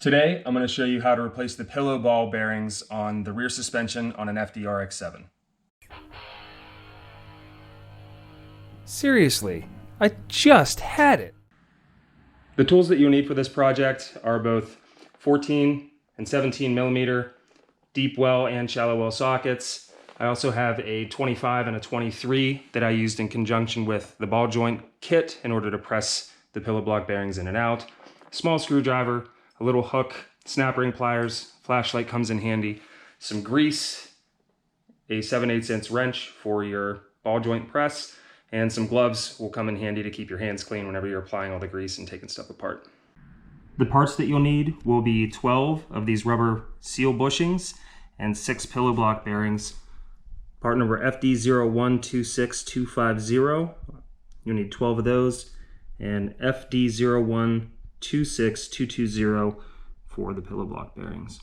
Today, I'm going to show you how to replace the pillow ball bearings on the rear suspension on an FD3S RX-7. Seriously, I just had it. The tools that you'll need for this project are both 14 and 17 millimeter deep well and shallow well sockets. I also have a 25 and a 23 that I used in conjunction with the ball joint kit in order to press the pillow block bearings in and out. Small screwdriver, a little hook, snap ring pliers, flashlight comes in handy, some grease, a 7/8" wrench for your ball joint press, and some gloves will come in handy to keep your hands clean whenever you're applying all the grease and taking stuff apart. The parts that you'll need will be 12 of these rubber seal bushings and 6 pillow block bearings. Part number FD0126250. You'll need 12 of those, and FD0126220 for the pillow block bearings.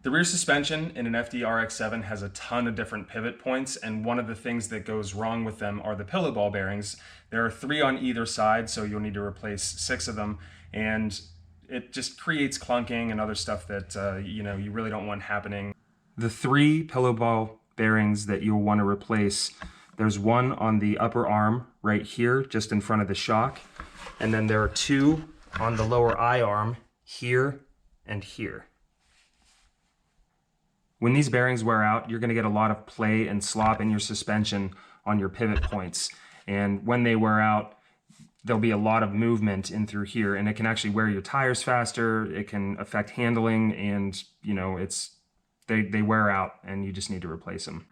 The rear suspension in an FD3S RX-7 has a ton of different pivot points, and one of the things that goes wrong with them are the pillow ball bearings. There are 3 on either side, so you'll need to replace 6 of them, and it just creates clunking and other stuff that you really don't want happening. The 3 pillow ball bearings that you'll want to replace, there's one on the upper arm right here, just in front of the shock, and then there are 2 on the lower eye arm here and here. When these bearings wear out, you're going to get a lot of play and slop in your suspension on your pivot points. And when they wear out, there'll be a lot of movement in through here, and it can actually wear your tires faster. It can affect handling, and they wear out and you just need to replace them.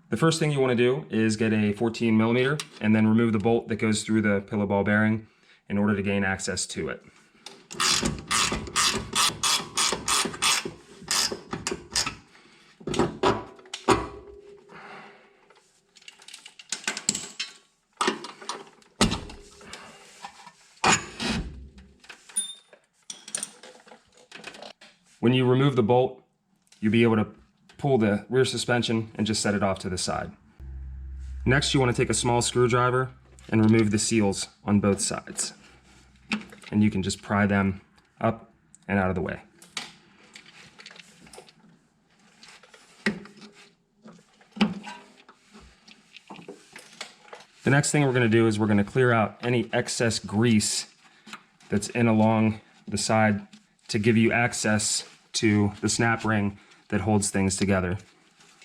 The first thing you want to do is get a 14 millimeter and then remove the bolt that goes through the pillow ball bearing in order to gain access to it. When you remove the bolt, you'll be able to pull the rear suspension and just set it off to the side. Next, you want to take a small screwdriver and remove the seals on both sides. And you can just pry them up and out of the way. The next thing we're going to do is we're going to clear out any excess grease that's in along the side to give you access to the snap ring that holds things together.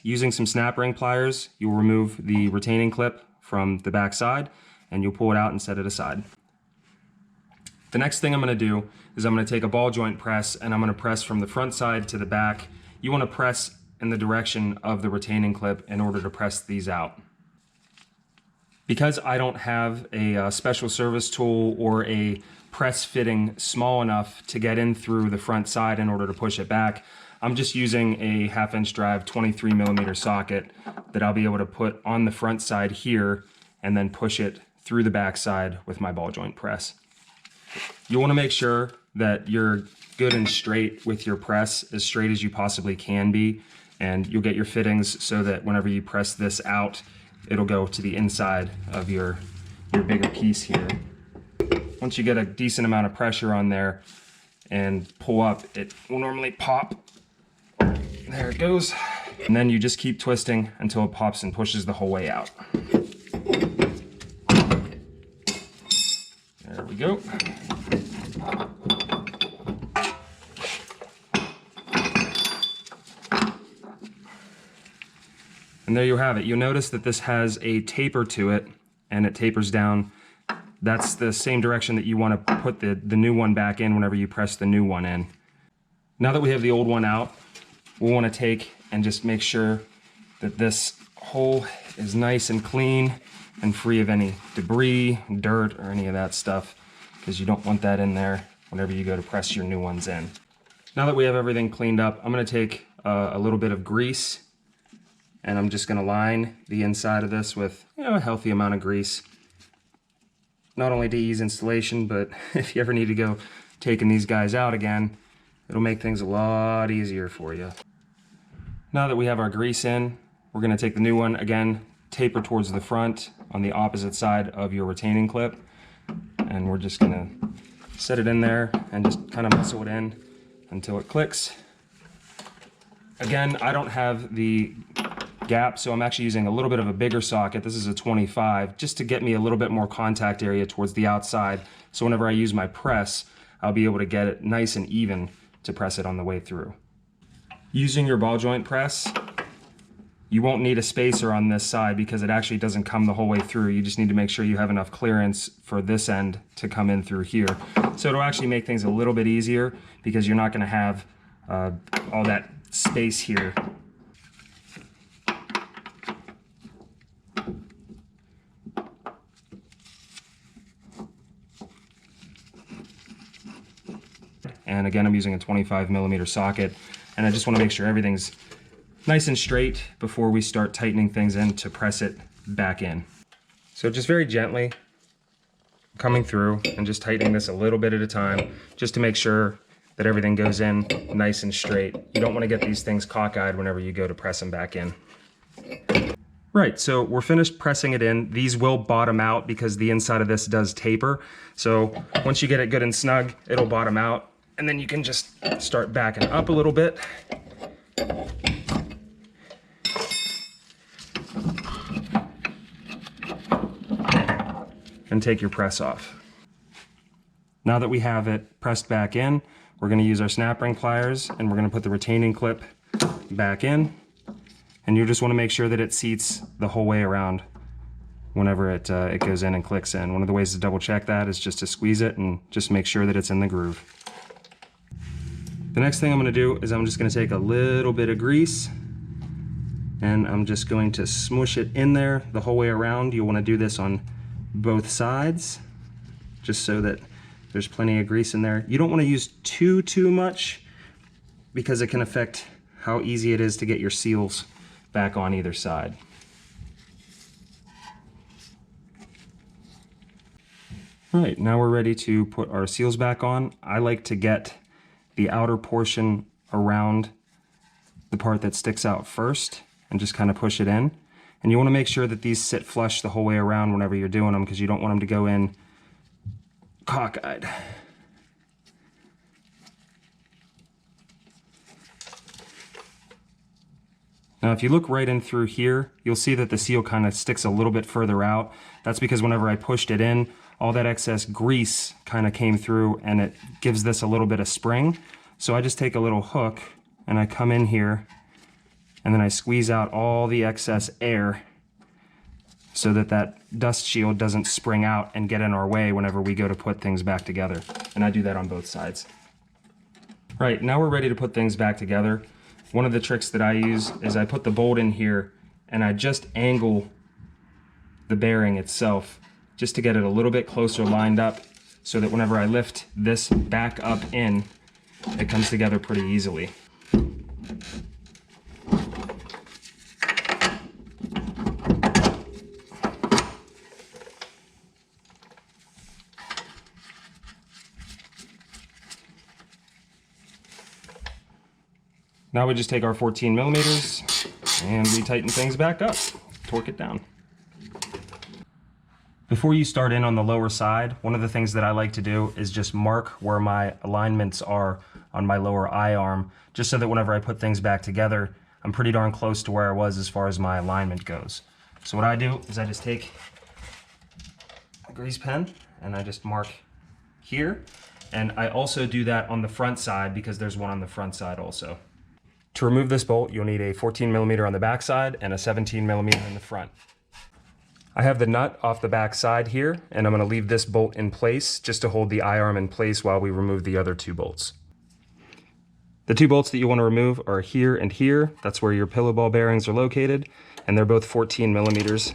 Using some snap ring pliers, you'll remove the retaining clip from the back side and you'll pull it out and set it aside. The next thing I'm going to do is I'm going to take a ball joint press and I'm going to press from the front side to the back. You want to press in the direction of the retaining clip in order to press these out. Because I don't have a special service tool or a press fitting small enough to get in through the front side in order to push it back, I'm just using a 1/2" drive 23 millimeter socket that I'll be able to put on the front side here and then push it through the back side with my ball joint press. You want to make sure that you're good and straight with your press, as straight as you possibly can be, and you'll get your fittings so that whenever you press this out, it'll go to the inside of your bigger piece here. Once you get a decent amount of pressure on there and pull up, it will normally pop. There it goes. And then you just keep twisting until it pops and pushes the whole way out. There we go. And there you have it. You'll notice that this has a taper to it, and it tapers down. That's the same direction that you want to put the new one back in whenever you press the new one in. Now that we have the old one out, we'll want to take and just make sure that this hole is nice and clean and free of any debris, dirt, or any of that stuff, because you don't want that in there whenever you go to press your new ones in. Now that we have everything cleaned up, I'm going to take a little bit of grease, and I'm just going to line the inside of this with a healthy amount of grease. Not only to ease installation, but if you ever need to go taking these guys out again, it'll make things a lot easier for you. Now that we have our grease in, we're going to take the new one again, taper towards the front on the opposite side of your retaining clip, and we're just going to set it in there and just kind of muscle it in until it clicks. Again, I don't have the gap, so I'm actually using a little bit of a bigger socket. This is a 25, just to get me a little bit more contact area towards the outside. So whenever I use my press, I'll be able to get it nice and even to press it on the way through. Using your ball joint press, you won't need a spacer on this side because it actually doesn't come the whole way through. You just need to make sure you have enough clearance for this end to come in through here. So it'll actually make things a little bit easier because you're not going to have all that space here. And again, I'm using a 25mm socket, and I just want to make sure everything's nice and straight before we start tightening things in to press it back in. So just very gently coming through and just tightening this a little bit at a time, just to make sure that everything goes in nice and straight. You don't want to get these things cockeyed whenever you go to press them back in. Right, so we're finished pressing it in. These will bottom out because the inside of this does taper. So once you get it good and snug, it'll bottom out, and then you can just start backing up a little bit. And take your press off. Now that we have it pressed back in, we're going to use our snap ring pliers and we're going to put the retaining clip back in. And you just want to make sure that it seats the whole way around whenever it goes in and clicks in. One of the ways to double check that is just to squeeze it and just make sure that it's in the groove. The next thing I'm going to do is I'm just going to take a little bit of grease and I'm just going to smush it in there the whole way around. You'll want to do this on both sides, just so that there's plenty of grease in there. You don't want to use too much because it can affect how easy it is to get your seals back on either side. All right, now we're ready to put our seals back on. I like to get the outer portion around the part that sticks out first and just kind of push it in. And you want to make sure that these sit flush the whole way around whenever you're doing them, because you don't want them to go in cockeyed. Now if you look right in through here, you'll see that the seal kind of sticks a little bit further out. That's because whenever I pushed it in, all that excess grease kind of came through and it gives this a little bit of spring. So I just take a little hook and I come in here and then I squeeze out all the excess air so that that dust shield doesn't spring out and get in our way whenever we go to put things back together. And I do that on both sides. Right, now we're ready to put things back together. One of the tricks that I use is I put the bolt in here and I just angle the bearing itself just to get it a little bit closer lined up so that whenever I lift this back up in, it comes together pretty easily. Now we just take our 14mm and we tighten things back up, torque it down. Before you start in on the lower side, one of the things that I like to do is just mark where my alignments are on my lower eye arm, just so that whenever I put things back together, I'm pretty darn close to where I was as far as my alignment goes. So what I do is I just take a grease pen and I just mark here. And I also do that on the front side because there's one on the front side also. To remove this bolt, you'll need a 14mm on the back side and a 17mm in the front. I have the nut off the back side here, and I'm going to leave this bolt in place just to hold the eye arm in place while we remove the other two bolts. The two bolts that you want to remove are here and here. That's where your pillow ball bearings are located, and they're both 14mm.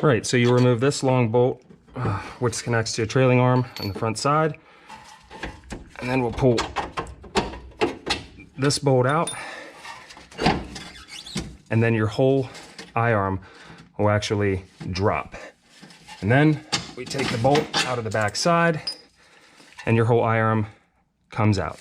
Right, so you remove this long bolt, which connects to a trailing arm on the front side, and then we'll pull this bolt out, and then your whole eye arm will actually drop. And then we take the bolt out of the back side, and your whole eye arm comes out.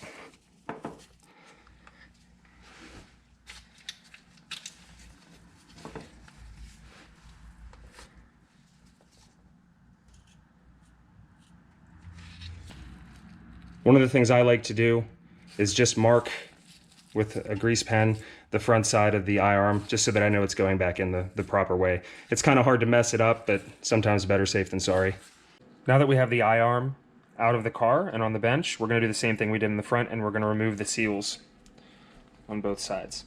One of the things I like to do is just mark with a grease pen the front side of the I-arm, just so that I know it's going back in the proper way. It's kind of hard to mess it up, but sometimes better safe than sorry. Now that we have the I-arm out of the car and on the bench, we're going to do the same thing we did in the front, and we're going to remove the seals on both sides.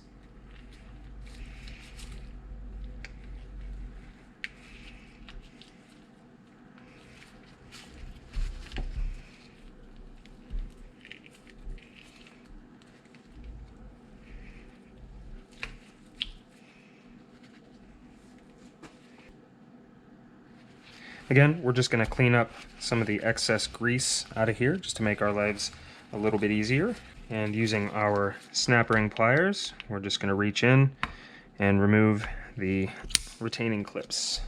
Again, we're just going to clean up some of the excess grease out of here just to make our lives a little bit easier. And using our snap ring pliers, we're just going to reach in and remove the retaining clips.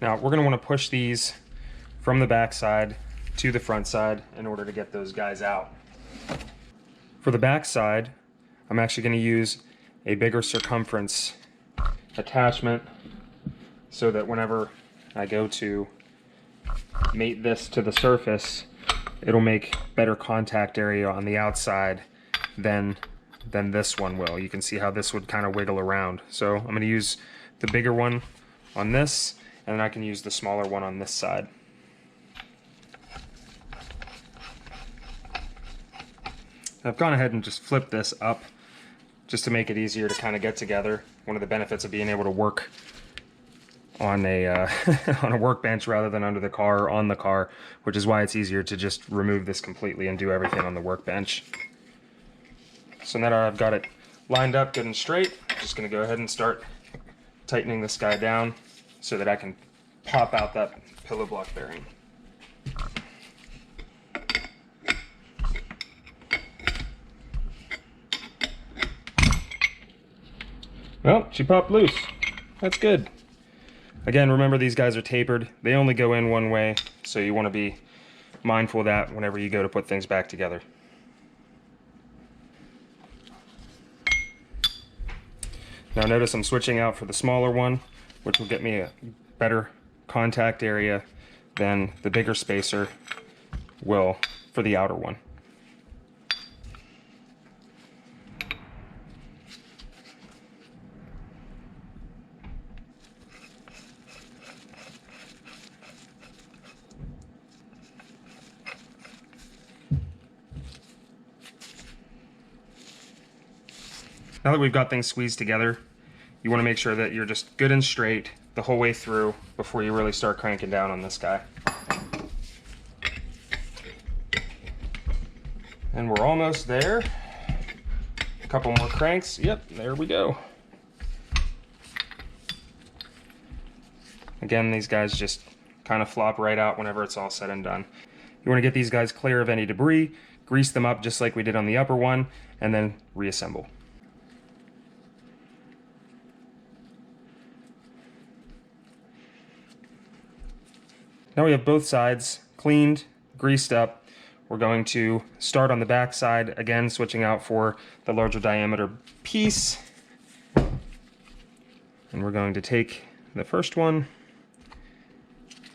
Now we're going to want to push these from the back side to the front side in order to get those guys out. For the back side, I'm actually going to use a bigger circumference attachment so that whenever I go to mate this to the surface, it'll make better contact area on the outside than this one will. You can see how this would kind of wiggle around. So I'm going to use the bigger one on this, and then I can use the smaller one on this side. I've gone ahead and just flipped this up just to make it easier to kind of get together. One of the benefits of being able to work on a on a workbench rather than under the car or on the car, which is why it's easier to just remove this completely and do everything on the workbench. So now that I've got it lined up good and straight, I'm just going to go ahead and start tightening this guy down so that I can pop out that pillow block bearing. Well, she popped loose. That's good. Again, remember these guys are tapered. They only go in one way, so you want to be mindful of that whenever you go to put things back together. Now notice I'm switching out for the smaller one, which will get me a better contact area than the bigger spacer will for the outer one. Now that we've got things squeezed together, you want to make sure that you're just good and straight the whole way through before you really start cranking down on this guy. And we're almost there. A couple more cranks. Yep, there we go. Again, these guys just kind of flop right out whenever it's all said and done. You want to get these guys clear of any debris, grease them up just like we did on the upper one, and then reassemble. Now we have both sides cleaned, greased up. We're going to start on the back side, again switching out for the larger diameter piece. And we're going to take the first one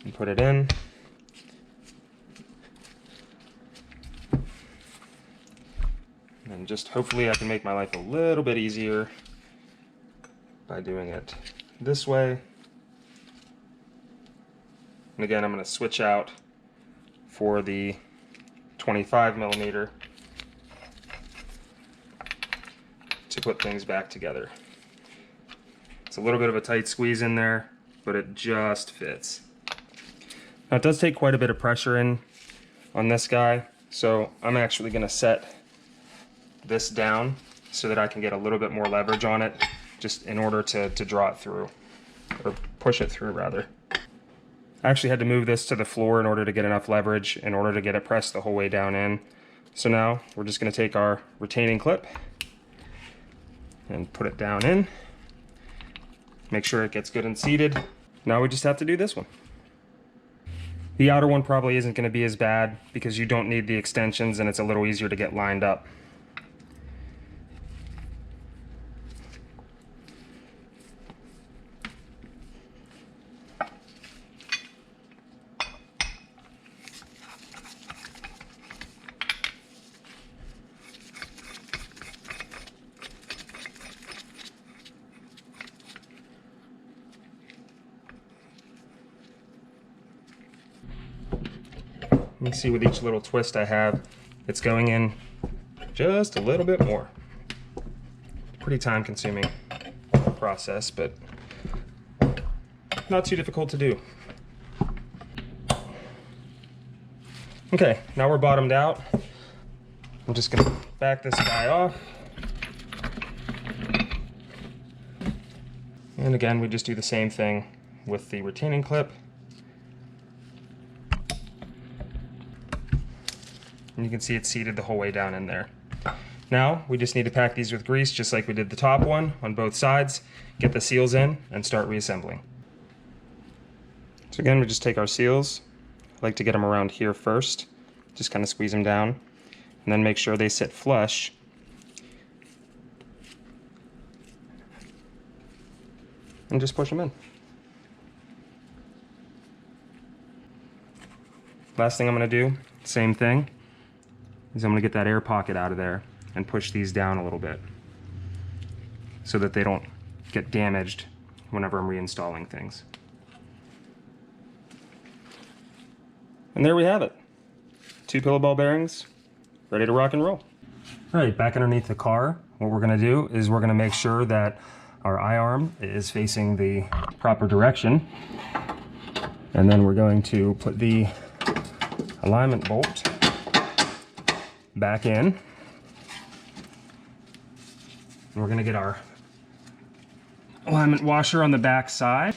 and put it in. And just hopefully I can make my life a little bit easier by doing it this way. And again, I'm going to switch out for the 25mm to put things back together. It's a little bit of a tight squeeze in there, but it just fits. Now it does take quite a bit of pressure in on this guy, so I'm actually going to set this down so that I can get a little bit more leverage on it, just in order to draw it through, or push it through rather. I actually had to move this to the floor in order to get enough leverage, in order to get it pressed the whole way down in. So now we're just going to take our retaining clip and put it down in. Make sure it gets good and seated. Now we just have to do this one. The outer one probably isn't going to be as bad because you don't need the extensions and it's a little easier to get lined up. You can see with each little twist I have, it's going in just a little bit more. Pretty time consuming process, but not too difficult to do. Okay, now we're bottomed out. I'm just gonna back this guy off. And again, we just do the same thing with the retaining clip. And you can see it's seated the whole way down in there. Now, we just need to pack these with grease just like we did the top one on both sides, get the seals in, and start reassembling. So again, we just take our seals. I like to get them around here first, just kind of squeeze them down, and then make sure they sit flush. And just push them in. Last thing I'm going to do, same thing, is I'm going to get that air pocket out of there and push these down a little bit so that they don't get damaged whenever I'm reinstalling things. And there we have it. 2 pillow ball bearings, ready to rock and roll. All right, back underneath the car, what we're going to do is we're going to make sure that our I-arm is facing the proper direction. And then we're going to put the alignment bolt back in. And we're going to get our alignment washer on the back side.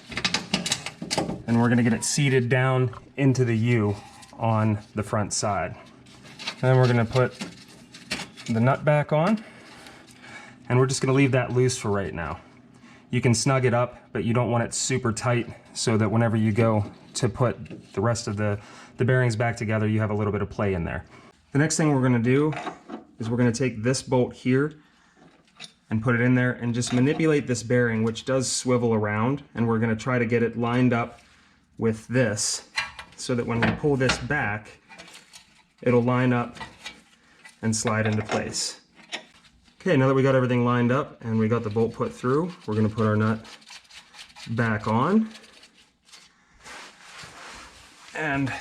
And we're going to get it seated down into the U on the front side. And then we're going to put the nut back on. And we're just going to leave that loose for right now. You can snug it up, but you don't want it super tight so that whenever you go to put the rest of the bearings back together, you have a little bit of play in there. The next thing we're going to do is we're going to take this bolt here and put it in there and just manipulate this bearing, which does swivel around, and we're going to try to get it lined up with this so that when we pull this back, it'll line up and slide into place. Okay, now that we got everything lined up and we got the bolt put through, we're going to put our nut back on. And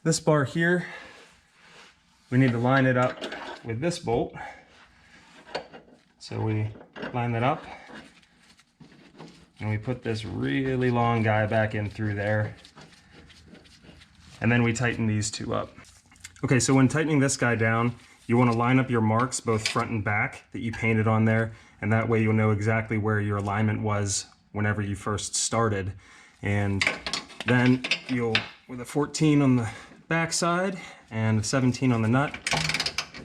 this bar here, we need to line it up with this bolt. So we line that up and we put this really long guy back in through there. And then we tighten these two up. Okay, so when tightening this guy down, you want to line up your marks, both front and back, that you painted on there, and that way you'll know exactly where your alignment was whenever you first started. And then you'll, with a 14 on the back side and a 17 on the nut,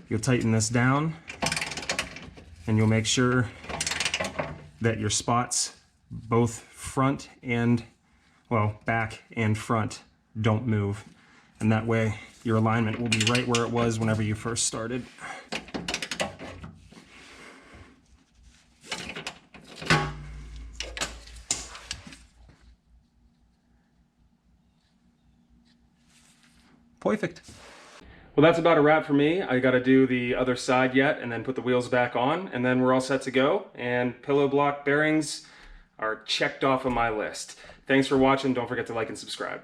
you'll tighten this down, and you'll make sure that your spots, both front and, well, back and front, don't move. And that way your alignment will be right where it was whenever you first started. Perfect. Well, that's about a wrap for me. I got to do the other side yet and then put the wheels back on, and then we're all set to go. And pillow block bearings are checked off of my list. Thanks for watching. Don't forget to like and subscribe.